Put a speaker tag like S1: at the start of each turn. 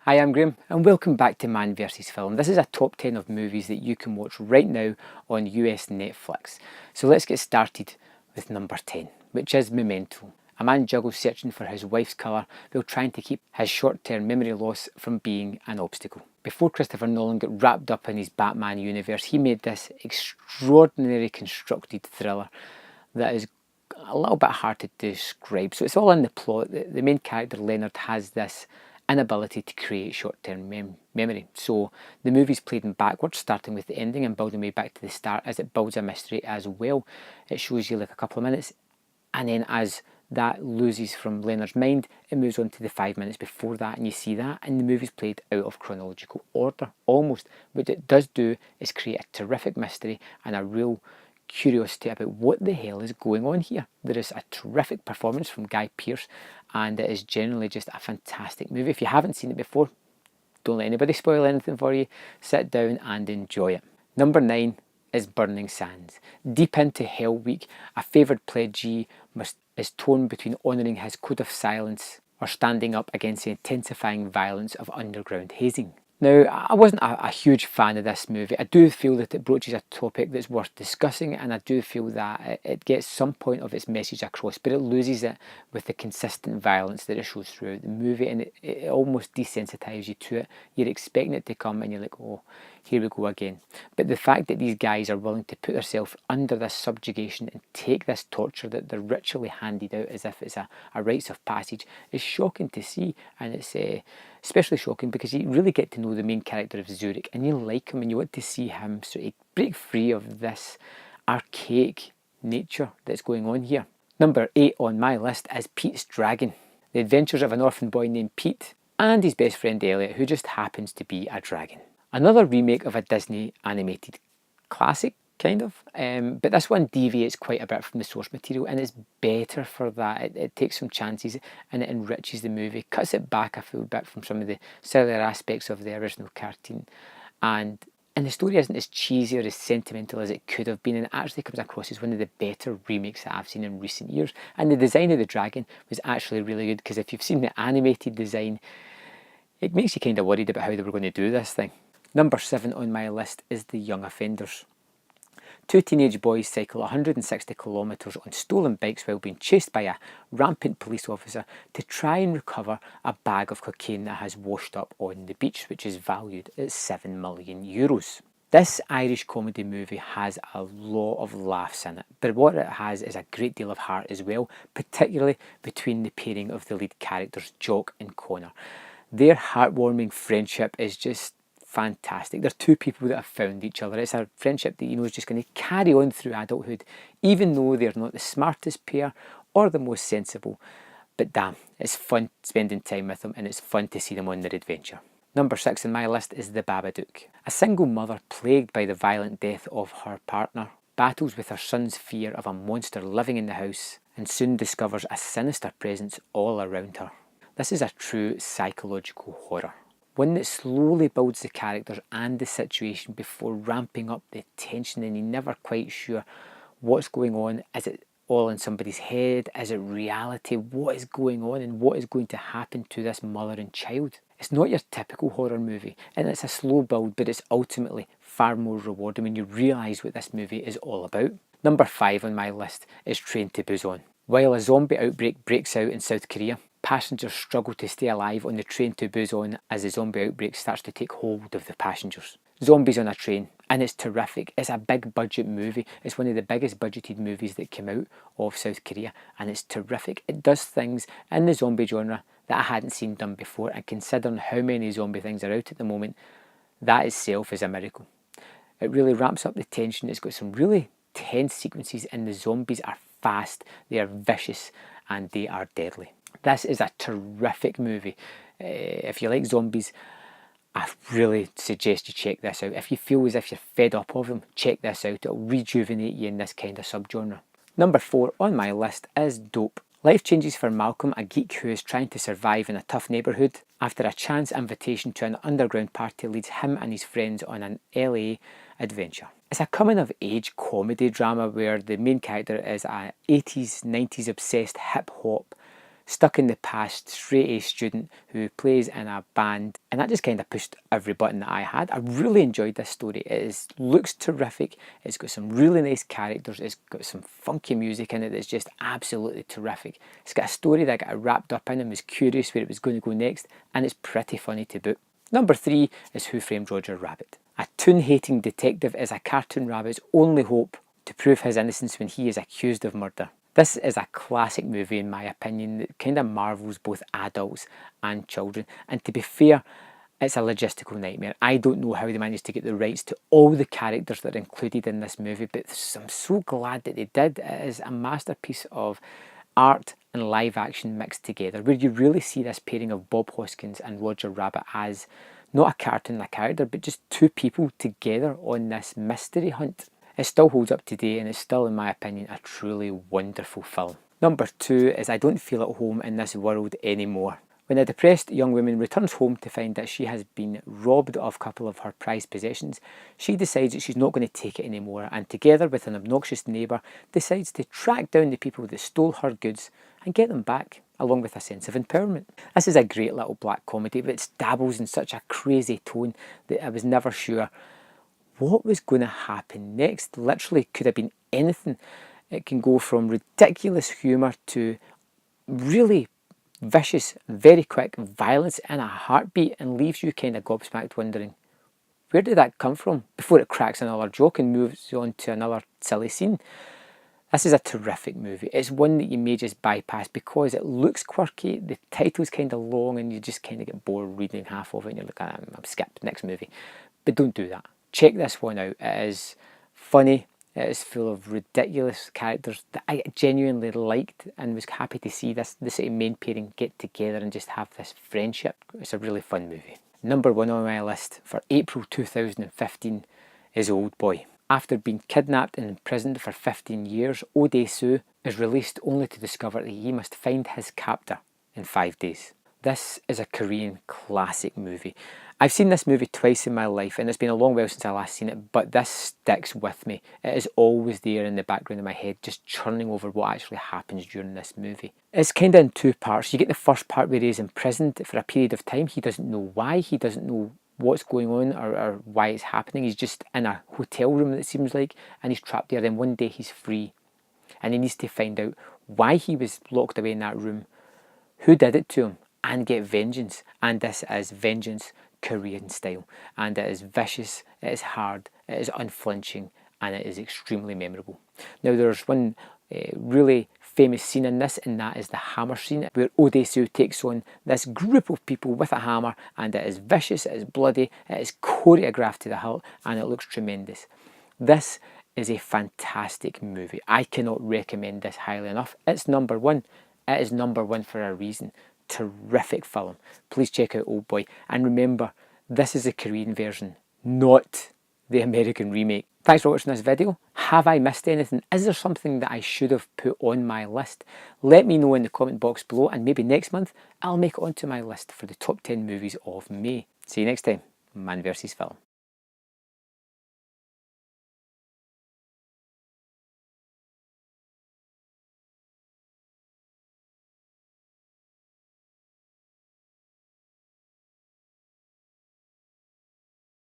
S1: Hi, I'm Graham and welcome back to Man vs Film. This is a top 10 of movies that you can watch right now on US Netflix. So let's get started with number 10, which is Memento. A man juggles searching for his wife's colour while trying to keep his short-term memory loss from being an obstacle. Before Christopher Nolan got wrapped up in his Batman universe, he made this extraordinary constructed thriller that is a little bit hard to describe. So it's all in the plot. The main character, Leonard, has this inability to create short-term memory. So the movie's played in backwards, starting with the ending and building way back to the start as it builds a mystery as well. It shows you like a couple of minutes, and then as that loses from Leonard's mind, it moves on to the 5 minutes before that, and you see that, and the movie's played out of chronological order, almost. What it does do is create a terrific mystery and a real curiosity about what the hell is going on here. There is a terrific performance from Guy Pearce, and it is generally just a fantastic movie. If you haven't seen it before, don't let anybody spoil anything for you. Sit down and enjoy it. Number 9 is Burning Sands. Deep into Hell Week, a favoured pledgee is torn between honouring his code of silence or standing up against the intensifying violence of underground hazing. Now, I wasn't a huge fan of this movie. I do feel that it broaches a topic that's worth discussing, and I do feel that it gets some point of its message across, but it loses it with the consistent violence that it shows throughout the movie, and it almost desensitises you to it. You're expecting it to come, and you're like, oh, here we go again. But the fact that these guys are willing to put themselves under this subjugation and take this torture that they're ritually handed out as if it's a rites of passage is shocking to see, and it's especially shocking because you really get to know the main character of Zurich and you like him and you want to see him sort of break free of this archaic nature that's going on here. Number 8 on my list is Pete's Dragon. The adventures of an orphan boy named Pete and his best friend Elliot, who just happens to be a dragon. Another remake of a Disney animated classic, kind of, but this one deviates quite a bit from the source material, and it's better for that. It takes some chances and it enriches the movie, cuts it back a full bit from some of the sillier aspects of the original cartoon, and the story isn't as cheesy or as sentimental as it could have been, and it actually comes across as one of the better remakes that I've seen in recent years. And the design of the dragon was actually really good, because if you've seen the animated design, it makes you kind of worried about how they were going to do this thing. Number 7 on my list is The Young Offenders. Two teenage boys cycle 160 kilometres on stolen bikes while being chased by a rampant police officer to try and recover a bag of cocaine that has washed up on the beach, which is valued at €7 million. This Irish comedy movie has a lot of laughs in it, but what it has is a great deal of heart as well, particularly between the pairing of the lead characters, Jock and Connor. Their heartwarming friendship is just fantastic. They're two people that have found each other. It's a friendship that you know is just going to carry on through adulthood, even though they're not the smartest pair or the most sensible. But damn, it's fun spending time with them, and it's fun to see them on their adventure. Number 6 on my list is The Babadook. A single mother plagued by the violent death of her partner battles with her son's fear of a monster living in the house and soon discovers a sinister presence all around her. This is a true psychological horror, one that slowly builds the characters and the situation before ramping up the tension, and you're never quite sure what's going on. Is it all in somebody's head? Is it reality? What is going on, and what is going to happen to this mother and child? It's not your typical horror movie, and it's a slow build, but it's ultimately far more rewarding when you realise what this movie is all about. Number 5 on my list is Train to Busan. While a zombie outbreak breaks out in South Korea, passengers struggle to stay alive on the train to Busan as the zombie outbreak starts to take hold of the passengers. Zombies on a train, and it's terrific. It's a big budget movie. It's one of the biggest budgeted movies that came out of South Korea, and it's terrific. It does things in the zombie genre that I hadn't seen done before, and considering how many zombie things are out at the moment, that itself is a miracle. It really ramps up the tension. It's got some really tense sequences, and the zombies are fast, they are vicious, and they are deadly. This is a terrific movie. If you like zombies, I really suggest you check this out. If you feel as if you're fed up of them, check this out. It'll rejuvenate you in this kind of subgenre. Number 4 on my list is Dope. Life changes for Malcolm, a geek who is trying to survive in a tough neighbourhood after a chance invitation to an underground party leads him and his friends on an LA adventure. It's a coming-of-age comedy drama where the main character is an 80s, 90s obsessed hip-hop stuck in the past, straight-A student who plays in a band, and that just kind of pushed every button that I had. I really enjoyed this story. Looks terrific, it's got some really nice characters, it's got some funky music in it that's just absolutely terrific. It's got a story that I got wrapped up in and was curious where it was going to go next, and it's pretty funny to boot. Number 3 is Who Framed Roger Rabbit. A toon-hating detective is a cartoon rabbit's only hope to prove his innocence when he is accused of murder. This is a classic movie in my opinion that kind of marvels both adults and children, and to be fair, it's a logistical nightmare. I don't know how they managed to get the rights to all the characters that are included in this movie, but I'm so glad that they did. It is a masterpiece of art and live action mixed together, where you really see this pairing of Bob Hoskins and Roger Rabbit as not a cartoon and a character, but just two people together on this mystery hunt. It still holds up today and it's still, in my opinion, a truly wonderful film. Number 2 is I Don't Feel at Home in This World Anymore. When a depressed young woman returns home to find that she has been robbed of a couple of her prized possessions, she decides that she's not going to take it anymore, and together with an obnoxious neighbour decides to track down the people that stole her goods and get them back, along with a sense of empowerment. This is a great little black comedy, but it dabbles in such a crazy tone that I was never sure what was going to happen next. Literally could have been anything. It can go from ridiculous humour to really vicious, very quick violence in a heartbeat, and leaves you kind of gobsmacked wondering, where did that come from? Before it cracks another joke and moves on to another silly scene. This is a terrific movie. It's one that you may just bypass because it looks quirky, the title's kind of long, and you just kind of get bored reading half of it and you're like, I'm skipped, next movie. But don't do that. Check this one out. It is funny. It is full of ridiculous characters that I genuinely liked and was happy to see this sort of main pairing get together and just have this friendship. It's a really fun movie. Number 1 on my list for April 2015 is Old Boy. After being kidnapped and imprisoned for 15 years, Odae-soo is released only to discover that he must find his captor in 5 days. This is a Korean classic movie. I've seen this movie twice in my life and it's been a long while since I last seen it, but this sticks with me. It is always there in the background of my head, just churning over what actually happens during this movie. It's kind of in 2 parts. You get the first part where he's imprisoned for a period of time. He doesn't know why, he doesn't know what's going on or why it's happening. He's just in a hotel room, it seems like, and he's trapped there. Then one day he's free and he needs to find out why he was locked away in that room, who did it to him, and get vengeance. And this is vengeance Korean style, and it is vicious, it is hard, it is unflinching, and it is extremely memorable. Now there's one really famous scene in this, and that is the hammer scene, where Odae-soo takes on this group of people with a hammer, and it is vicious, it is bloody, it is choreographed to the hilt, and it looks tremendous. This is a fantastic movie. I cannot recommend this highly enough. It's number 1. It is number 1 for a reason. Terrific film. Please check out Old Boy, and remember, this is the Korean version, not the American remake. Thanks for watching this video. Have I missed anything? Is there something that I should have put on my list? Let me know in the comment box below, and maybe next month I'll make it onto my list for the top 10 movies of May. See you next time. Man vs. Film.